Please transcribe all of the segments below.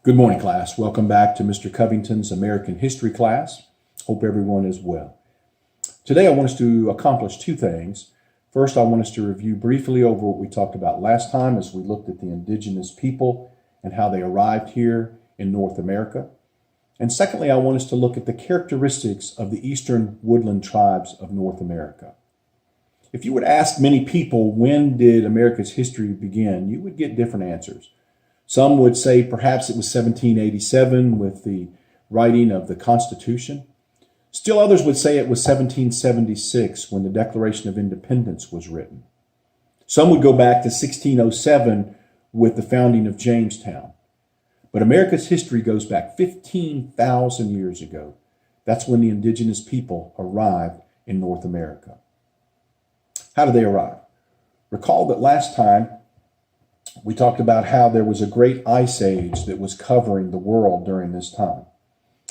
Good morning, class. Welcome back to Mr. Covington's American History class. Hope everyone is well. Today I want us to accomplish two things. First, I want us to review briefly over what we talked about last time as we looked at the indigenous people and how they arrived here in North America. And secondly, I want us to look at the characteristics of the eastern woodland tribes of North America. If you would ask many people, when did America's history begin, you would get different answers. Some would say perhaps it was 1787 with the writing of the Constitution. Still others would say it was 1776 when the Declaration of Independence was written. Some would go back to 1607 with the founding of Jamestown. But America's history goes back 15,000 years ago. That's when the indigenous people arrived in North America. How did they arrive? Recall that last time we talked about how there was a great ice age that was covering the world during this time.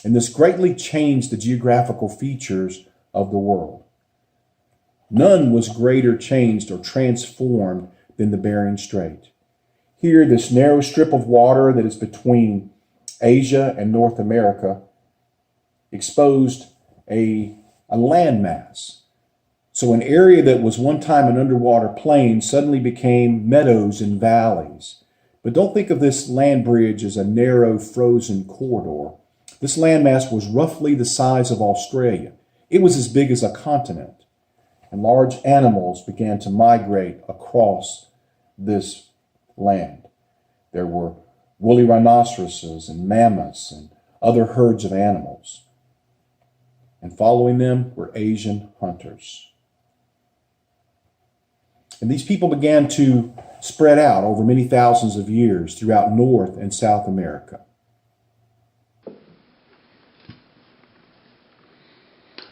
And this greatly changed the geographical features of the world. None was greater changed or transformed than the Bering Strait. Here, this narrow strip of water that is between Asia and North America exposed a landmass. So an area that was one time an underwater plain suddenly became meadows and valleys. But don't think of this land bridge as a narrow frozen corridor. This landmass was roughly the size of Australia. It was as big as a continent. And large animals began to migrate across this land. There were woolly rhinoceroses and mammoths and other herds of animals. And following them were Asian hunters. And these people began to spread out over many thousands of years throughout North and South America.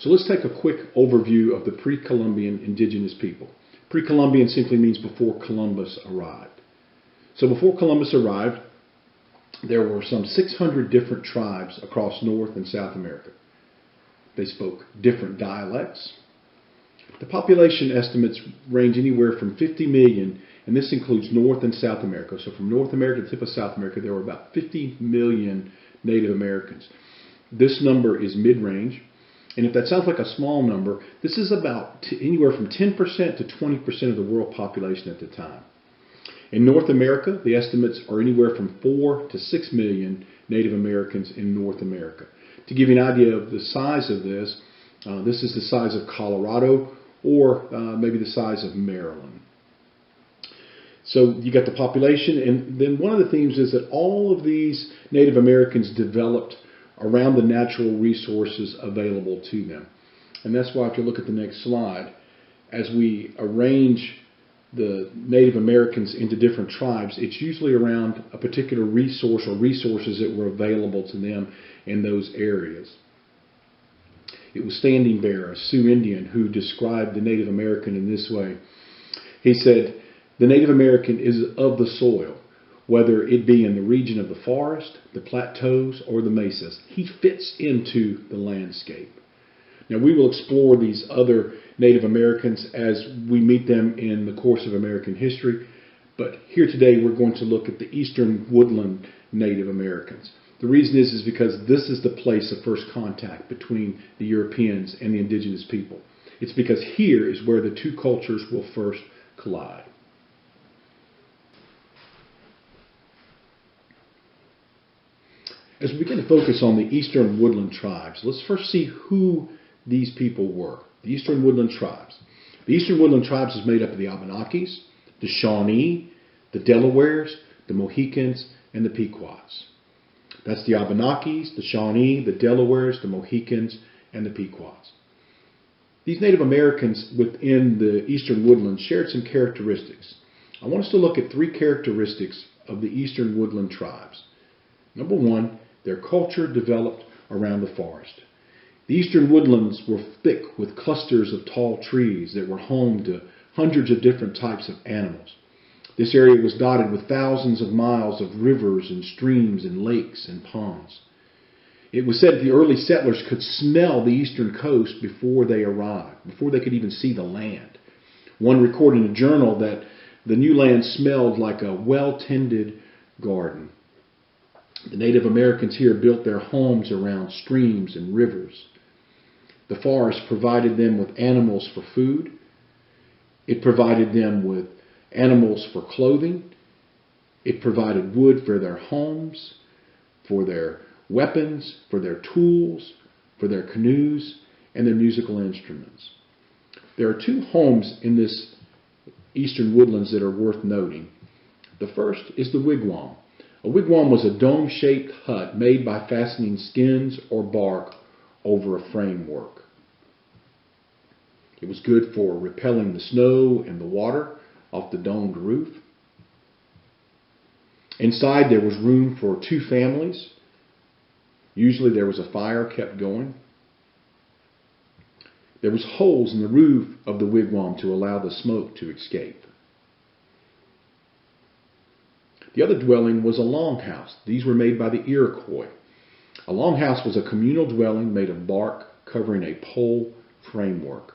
So let's take a quick overview of the pre-Columbian indigenous people. Pre-Columbian simply means before Columbus arrived. So before Columbus arrived, there were some 600 different tribes across North and South America. They spoke different dialects. The population estimates range anywhere from 50 million, and this includes North and South America. So from North America to the tip of South America, there were about 50 million Native Americans. This number is mid-range, and if that sounds like a small number, this is about anywhere from 10% to 20% of the world population at the time. In North America, the estimates are anywhere from 4 to 6 million Native Americans in North America. To give you an idea of the size of this, this is the size of Colorado, or maybe the size of Maryland. So you got the population, and then one of the themes is that all of these Native Americans developed around the natural resources available to them. And that's why if you look at the next slide, as we arrange the Native Americans into different tribes, it's usually around a particular resource or resources that were available to them in those areas. It was Standing Bear, a Sioux Indian, who described the Native American in this way. He said, "The Native American is of the soil, whether it be in the region of the forest, the plateaus, or the mesas. He fits into the landscape." Now, we will explore these other Native Americans as we meet them in the course of American history, but here today we're going to look at the Eastern Woodland Native Americans. The reason is because this is the place of first contact between the Europeans and the indigenous people. It's because here is where the two cultures will first collide. As we begin to focus on the Eastern Woodland tribes, let's first see who these people were. The Eastern Woodland tribes. The Eastern Woodland tribes is made up of the Abenakis, the Shawnee, the Delawares, the Mohicans, and the Pequots. That's the Abenakis, the Shawnee, the Delawares, the Mohicans, and the Pequots. These Native Americans within the Eastern Woodlands shared some characteristics. I want us to look at three characteristics of the Eastern Woodland tribes. Number one, their culture developed around the forest. The Eastern Woodlands were thick with clusters of tall trees that were home to hundreds of different types of animals. This area was dotted with thousands of miles of rivers and streams and lakes and ponds. It was said that the early settlers could smell the eastern coast before they arrived, before they could even see the land. One recorded in a journal that the new land smelled like a well-tended garden. The Native Americans here built their homes around streams and rivers. The forest provided them with animals for food. It provided them with animals for clothing. It provided wood for their homes, for their weapons, for their tools, for their canoes, and their musical instruments. There are two homes in this eastern woodlands that are worth noting. The first is the wigwam. A wigwam was a dome-shaped hut made by fastening skins or bark over a framework. It was good for repelling the snow and the water off the domed roof. Inside there was room for two families. Usually there was a fire kept going. There was holes in the roof of the wigwam to allow the smoke to escape. The other dwelling was a longhouse. These were made by the Iroquois. A longhouse was a communal dwelling made of bark covering a pole framework.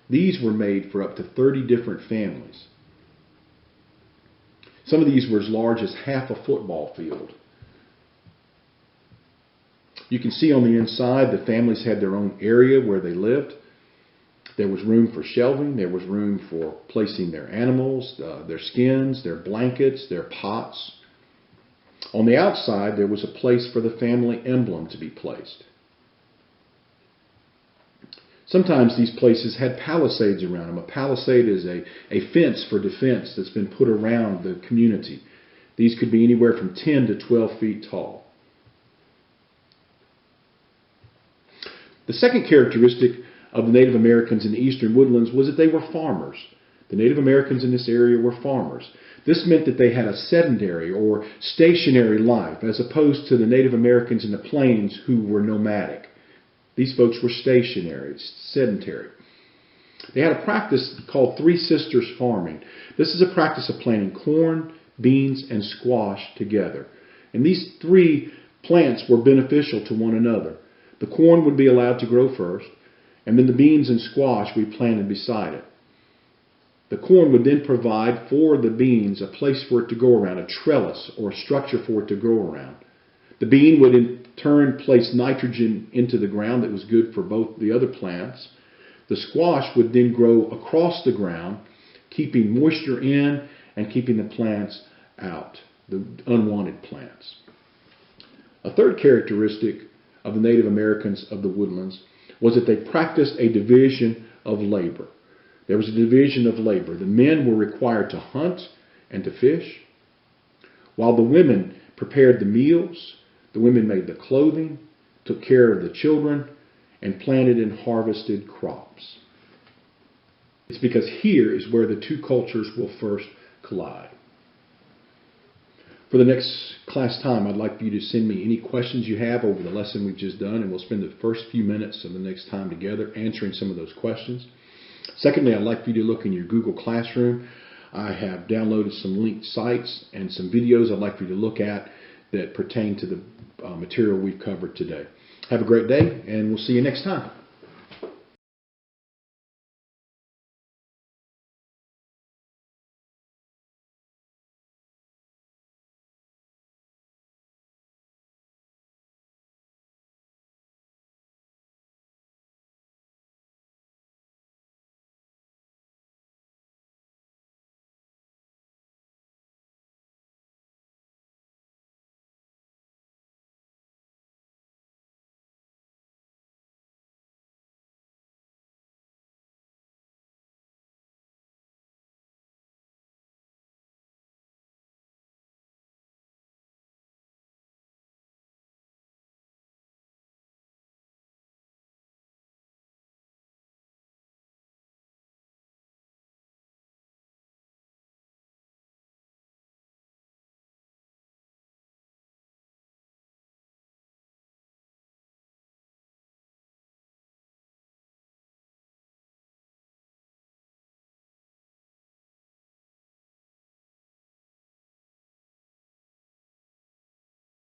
These were made for up to 30 different families. Some of these were as large as half a football field. You can see on the inside the families had their own area where they lived. There was room for shelving. There was room for placing their animals, their skins, their blankets, their pots. On the outside, there was a place for the family emblem to be placed. Sometimes these places had palisades around them. A palisade is a fence for defense that's been put around the community. These could be anywhere from 10 to 12 feet tall. The second characteristic of the Native Americans in the eastern woodlands was that they were farmers. The Native Americans in this area were farmers. This meant that they had a sedentary or stationary life as opposed to the Native Americans in the plains who were nomadic. These folks were stationary, sedentary. They had a practice called Three Sisters farming. This is a practice of planting corn, beans, and squash together. And these three plants were beneficial to one another. The corn would be allowed to grow first, and then the beans and squash we planted beside it. The corn would then provide for the beans a place for it to go around, a trellis or a structure for it to grow around. The bean would in turn place nitrogen into the ground that was good for both the other plants. The squash would then grow across the ground, keeping moisture in and keeping the plants out, the unwanted plants. A third characteristic of the Native Americans of the woodlands was that they practiced a division of labor. There was a division of labor. The men were required to hunt and to fish, while the women prepared the meals. The women made the clothing, took care of the children, and planted and harvested crops. It's because here is where the two cultures will first collide. For the next class time, I'd like for you to send me any questions you have over the lesson we've just done, and we'll spend the first few minutes of the next time together answering some of those questions. Secondly, I'd like for you to look in your Google Classroom. I have downloaded some linked sites and some videos I'd like for you to look at that pertain to the material we've covered today. Have a great day, and we'll see you next time.